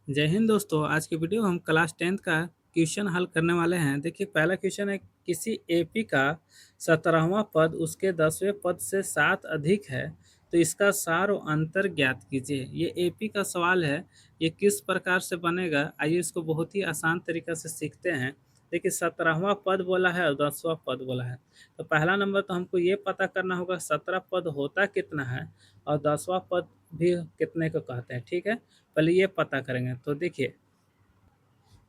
जय हिंद दोस्तों। आज की वीडियो हम क्लास 10th का क्वेश्चन हल करने वाले हैं। देखिए पहला क्वेश्चन है, किसी एपी का 17वां पद उसके 10वें पद से 7 अधिक है तो इसका सार और अंतर ज्ञात कीजिए। ये एपी का सवाल है। ये किस प्रकार से बनेगा, आइए इसको बहुत ही आसान तरीका से सीखते हैं। देखिए 17वां पद बोला है और 10वां पद बोला है, तो पहला नंबर तो हमको ये पता करना होगा 17 पद होता कितना है और 10वां पद भी कितने को कहते हैं। ठीक है, पहले ये पता करेंगे। तो देखिए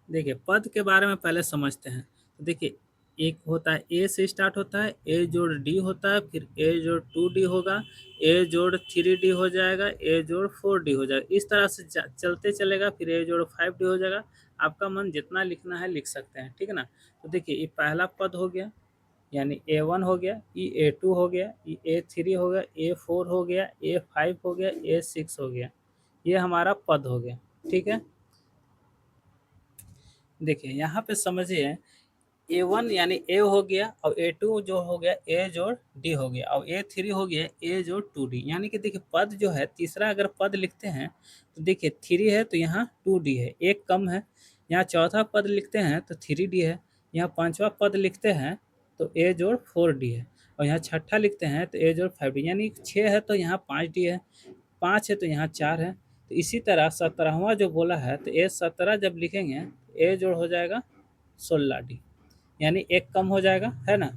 देखिए पद के बारे में पहले समझते हैं। तो देखिए एक होता है ए से स्टार्ट होता है, ए जोड़ डी होता है, फिर ए जोड़ 2D होगा, ए जोड़ 3D हो जाएगा, ए जोड़ 4D हो जाएगा। इस तरह से चलते चलेगा, फिर ए जोड़ 5D हो जाएगा। आपका मन जितना लिखना है लिख सकते हैं, ठीक है ना। तो देखिए ये पहला पद हो गया, यानी A1 हो गया, ये A2 हो गया, ये A3 हो गया, A4 हो गया, A5 हो गया, A6 हो गया। ये हमारा पद हो गया, ठीक है। देखिए यहाँ पे समझिए, A1 यानी ए हो गया और A2 जो हो गया ए जोड़ डी हो गया और A3 हो गया ए जोड़ 2D। यानी कि देखिए पद जो है, तीसरा अगर पद लिखते हैं तो देखिए 3 है तो यहाँ 2D है, एक कम है। यहाँ चौथा पद लिखते हैं तो 3D है। यहाँ पांचवा पद लिखते हैं तो ए जोड़ 4D है। और यहाँ छठा लिखते हैं तो ए जोड़ 5D, यानी 6 है तो यहाँ 5D है, 5 है तो यहाँ 4 है। तो इसी तरह 17वां जो बोला है तो A17 जब लिखेंगे ए जोड़ हो जाएगा 16D, यानी एक कम हो जाएगा, है ना।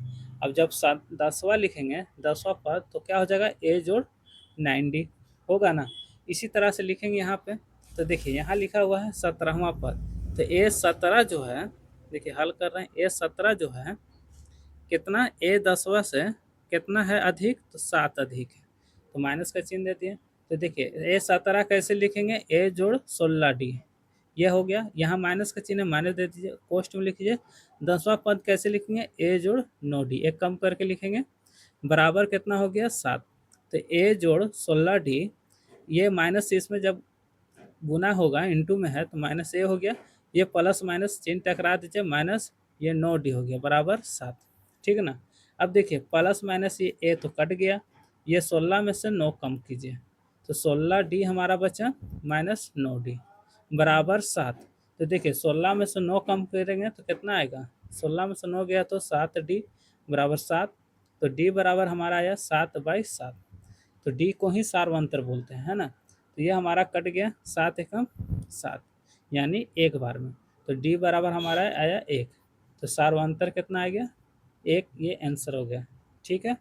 अब जब 10वां लिखेंगे, 10वां पद, तो क्या हो जाएगा ए जोड़ 9D होगा ना। इसी तरह से लिखेंगे यहाँ पे। तो देखिए यहाँ लिखा हुआ है 17वां पद, तो A17 जो है, देखिए हल कर रहे हैं, A17 जो है कितना, A10वां से कितना है अधिक, तो 7 अधिक है, तो माइनस का चिन्ह देते हैं। तो देखिए A17 कैसे लिखेंगे, ए जोड़ 16D, ये हो गया। यहाँ माइनस का चिन्ह, माइनस दे दीजिए, पोस्ट में लिखिए। 10वां पद कैसे लिखेंगे, ए जोड़ 9D, एक कम करके लिखेंगे, बराबर कितना हो गया 7। तो ए जोड़ 16D, ये माइनस इसमें जब गुना होगा, इंटू में है तो माइनस ए हो गया, ये प्लस माइनस चिन्ह टकरा दीजिए, माइनस ये 9D हो गया बराबर 7, ठीक है ना। अब देखिए प्लस माइनस ये ए तो कट गया, ये 16 में से 9 कम कीजिए, तो 16D हमारा बचा माइनस 9D बराबर 7। तो देखिए 16 में से 9 कम करेंगे तो कितना आएगा, 16 में से 9 गया तो 7D बराबर 7। तो D बराबर हमारा आया 7/7। तो डी को ही सार्वंतर बोलते हैं, है ना। तो ये हमारा कट गया, 7 एकम 7, यानी एक बार में। तो डी बराबर हमारा आया 1। तो सार्वंतर कितना आ गया, 1, ये आंसर हो गया, ठीक है।